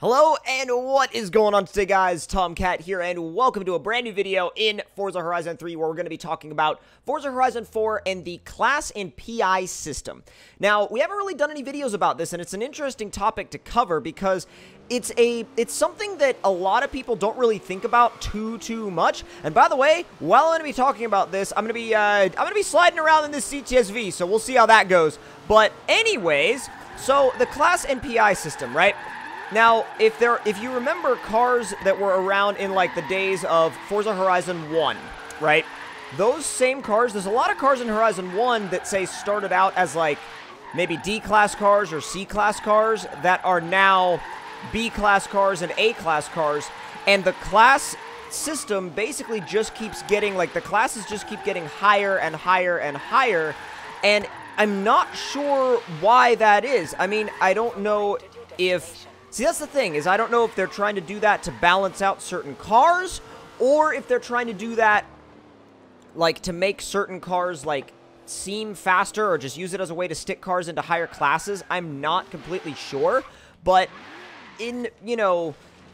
Hello, and what is going on today, guys? Tomcat here, and welcome to a brand new video in Forza Horizon 3, where we're going to be talking about Forza Horizon 4 and the class and PI system. Now, we haven't really done any videos about this, and it's an interesting topic to cover because it's something that a lot of people don't really think about too much. And by the way, while I'm going to be talking about this, I'm going to be sliding around in this CTSV, so we'll see how that goes. But anyways, so the class and PI system, right? Now, if you remember cars that were around in, like, the days of Forza Horizon 1, right? Those same cars, there's a lot of cars in Horizon 1 that, say, started out as, like, maybe D-class cars or C-class cars that are now B-class cars and A-class cars. And the class system basically just keeps getting, like, the classes just keep getting higher and higher and higher. And I'm not sure why that is. I mean, I don't know if... See, that's the thing, is I don't know if they're trying to do that to balance out certain cars, or if they're trying to do that, like, to make certain cars, like, seem faster, or just use it as a way to stick cars into higher classes. I'm not completely sure, but in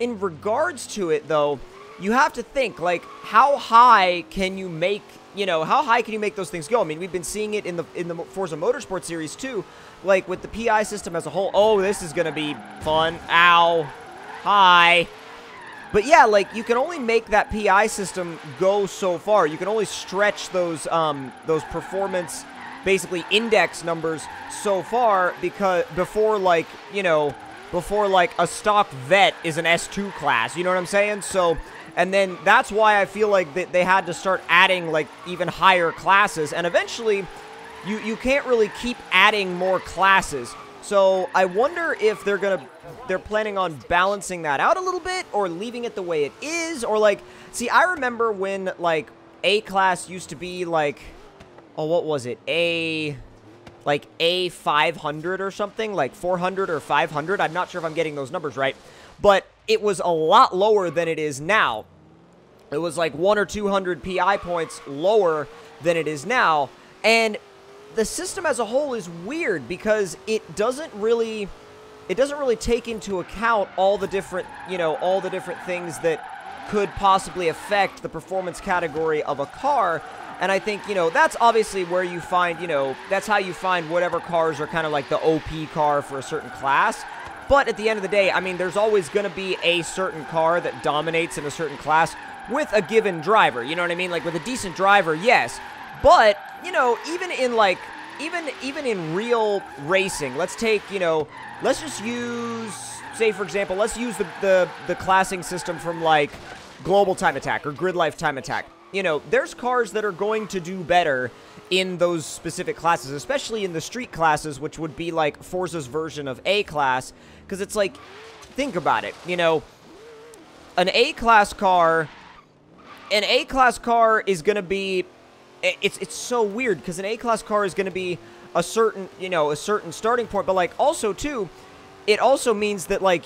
regards to it, though, you have to think, like, how high can you make, how high can you make those things go? I mean, we've been seeing it in the Forza Motorsport series, too, like, with the PI system as a whole. Oh, this is gonna be fun. Ow. Hi. But yeah, like, you can only make that PI system go so far. You can only stretch those performance, basically, index numbers so far, because before, like, a stock vet is an S2 class, you know what I'm saying? So, and then that's why I feel like they had to start adding, like, even higher classes, and eventually... You can't really keep adding more classes, so I wonder if they're planning on balancing that out a little bit, or leaving it the way it is, or, like, see, I remember when, like, A-class used to be, like, oh, what was it, like, A500 or something, like 400 or 500, I'm not sure if I'm getting those numbers right, but it was a lot lower than it is now. It was, like, 100 or 200 PI points lower than it is now, and... the system as a whole is weird because it doesn't really take into account all the different, all the different things that could possibly affect the performance category of a car. And I think, that's obviously where you find, that's how you find whatever cars are kind of like the OP car for a certain class. But at the end of the day, I mean, there's always going to be a certain car that dominates in a certain class with a given driver. You know what I mean? Like, with a decent driver, yes. But, even in, like, even in real racing, let's take, let's just use, say, for example, let's use the classing system from, like, Global Time Attack or Grid Life Time Attack. There's cars that are going to do better in those specific classes, especially in the street classes, which would be, like, Forza's version of A-class, because it's like, think about it, an A-class car is going to be... It's so weird, because an A-class car is going to be a certain, a certain starting point, but, like, also, too, it also means that, like,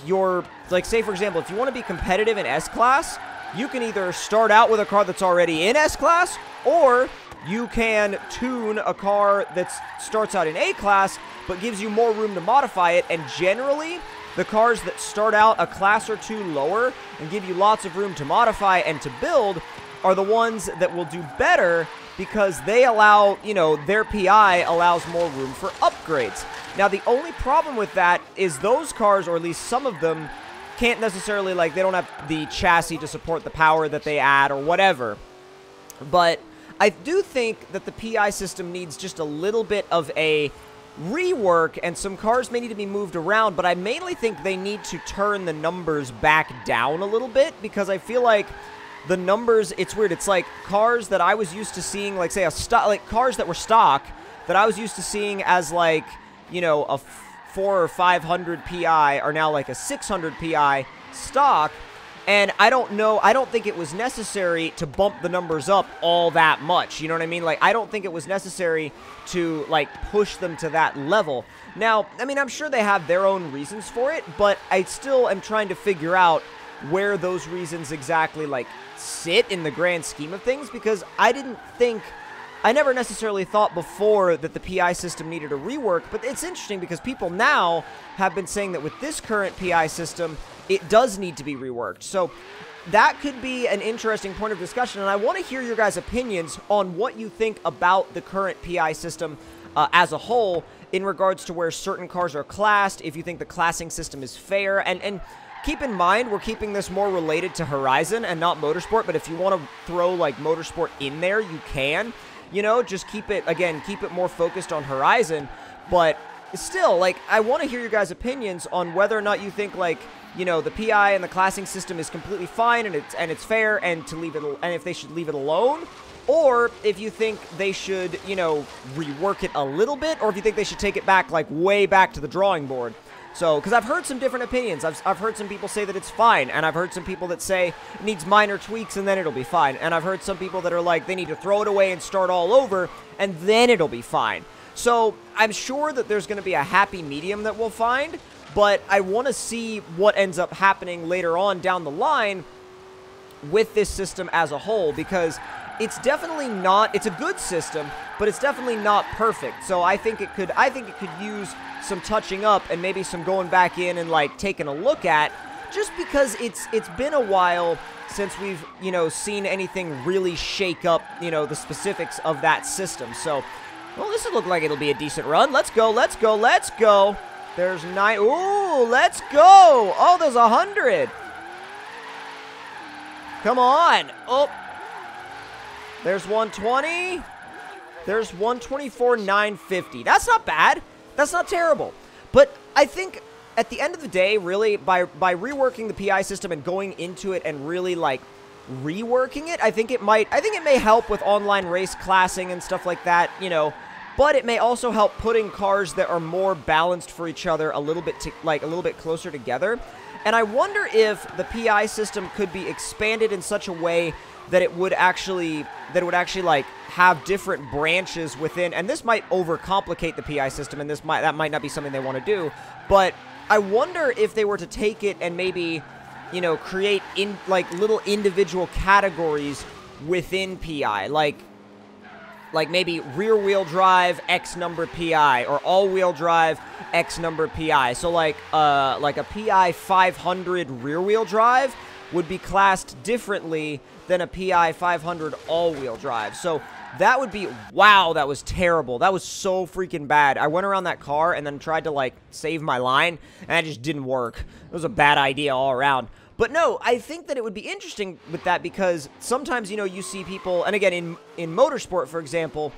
say, for example, if you want to be competitive in S-class, you can either start out with a car that's already in S-class, or you can tune a car that starts out in A-class, but gives you more room to modify it, and generally, the cars that start out a class or two lower and give you lots of room to modify and to build are the ones that will do better, because they allow, their PI allows more room for upgrades. Now, the only problem with that is those cars, or at least some of them, can't necessarily, like, they don't have the chassis to support the power that they add or whatever. But I do think that the PI system needs just a little bit of a rework, and some cars may need to be moved around, but I mainly think they need to turn the numbers back down a little bit, because I feel like the numbers, it's weird. It's like cars that I was used to seeing, like, say, cars that were stock that I was used to seeing as, like, a 400 or 500 PI are now, like, a 600 PI stock. And I don't think it was necessary to bump the numbers up all that much. You know what I mean? Like, I don't think it was necessary to, like, push them to that level. Now, I mean, I'm sure they have their own reasons for it, but I still am trying to figure out where those reasons exactly, like, sit in the grand scheme of things, because I didn't think I never necessarily thought before that the PI system needed a rework, but it's interesting because people now have been saying that with this current PI system, it does need to be reworked. So that could be an interesting point of discussion, and I want to hear your guys' opinions on what you think about the current PI system as a whole in regards to where certain cars are classed, if you think the classing system is fair, and keep in mind, we're keeping this more related to Horizon and not Motorsport, but if you want to throw, like, Motorsport in there, you can. You know, just keep it, again, keep it more focused on Horizon, but still, like, I want to hear your guys' opinions on whether or not you think, like, you know, the PI and the classing system is completely fine and it's fair, and to leave it, and if they should leave it alone, or if you think they should, you know, rework it a little bit, or if you think they should take it back, like, way back to the drawing board. So, because I've heard some different opinions. I've heard some people say that it's fine, and I've heard some people that say it needs minor tweaks and then it'll be fine. And I've heard some people that are like, they need to throw it away and start all over, and then it'll be fine. So, I'm sure that there's going to be a happy medium that we'll find, but I want to see what ends up happening later on down the line with this system as a whole, because it's definitely not, it's a good system, but it's definitely not perfect. So I think it could use some touching up and maybe some going back in and, like, taking a look at, just because it's been a while since we've, you know, seen anything really shake up, you know, the specifics of that system. So, well, this would look like it'll be a decent run. Let's go, let's go, let's go. There's 9. Ooh, let's go. Oh, there's 100. Come on. Oh. There's 120. There's 124, 950. That's not bad. That's not terrible. But I think at the end of the day, really, by reworking the PI system and going into it and really, like, reworking it, I think it may help with online race classing and stuff like that, you know, but it may also help putting cars that are more balanced for each other a little bit closer together. And I wonder if the PI system could be expanded in such a way that it would actually like have different branches within, and this might overcomplicate the PI system, and that might not be something they want to do, but I wonder if they were to take it and maybe, you know, create like little individual categories within PI, like maybe rear-wheel drive X number PI, or all-wheel drive X number PI. So like a PI 500 rear-wheel drive would be classed differently than a PI 500 all-wheel drive. So that would be, wow, that was terrible. That was so freaking bad. I went around that car and then tried to, like, save my line, and it just didn't work. It was a bad idea all around. But no, I think that it would be interesting with that, because sometimes, you know, you see people, and again, in motorsport, for example,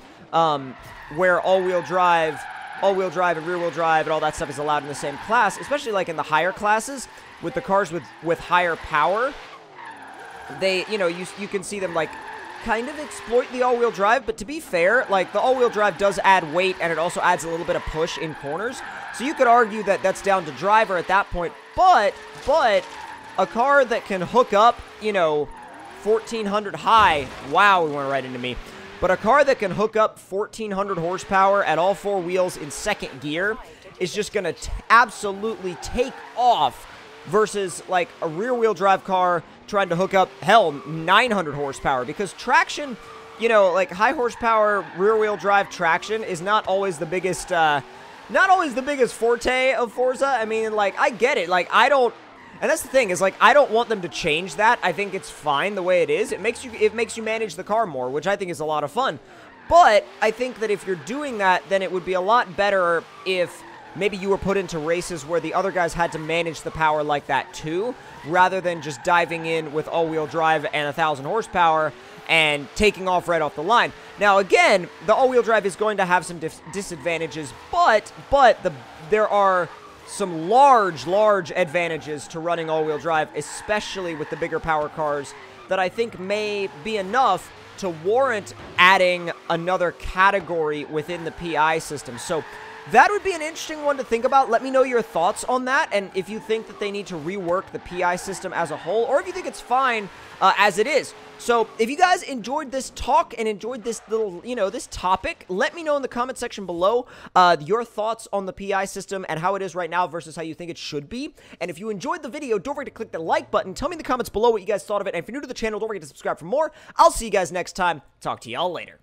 where all-wheel drive and rear-wheel drive and all that stuff is allowed in the same class, especially like in the higher classes, with the cars with higher power, they, you know, you can see them, like, kind of exploit the all-wheel drive, but to be fair, like, the all-wheel drive does add weight, and it also adds a little bit of push in corners, so you could argue that that's down to driver at that point, but a car that can hook up, you know, 1400 high, wow, he went right into me, but a car that can hook up 1400 horsepower at all four wheels in second gear is just going to absolutely take off, versus, like, a rear-wheel drive car trying to hook up, hell, 900 horsepower, because traction, you know, like, high horsepower rear-wheel drive traction is not always the biggest forte of Forza. I mean, like, I get it, like, and that's the thing, is, like, I don't want them to change that. I think it's fine the way it is. It makes you manage the car more, which I think is a lot of fun. But I think that if you're doing that, then it would be a lot better if maybe you were put into races where the other guys had to manage the power like that too, rather than just diving in with all-wheel drive and 1000 horsepower and taking off right off the line. Now, again, the all-wheel drive is going to have some disadvantages, but there are some large advantages to running all-wheel drive, especially with the bigger power cars, that I think may be enough to warrant adding another category within the PI system. So that would be an interesting one to think about. Let me know your thoughts on that, and if you think that they need to rework the PI system as a whole, or if you think it's fine as it is. So, if you guys enjoyed this talk and enjoyed this little, you know, this topic, let me know in the comment section below your thoughts on the PI system and how it is right now versus how you think it should be. And if you enjoyed the video, don't forget to click the like button. Tell me in the comments below what you guys thought of it. And if you're new to the channel, don't forget to subscribe for more. I'll see you guys next time. Talk to y'all later.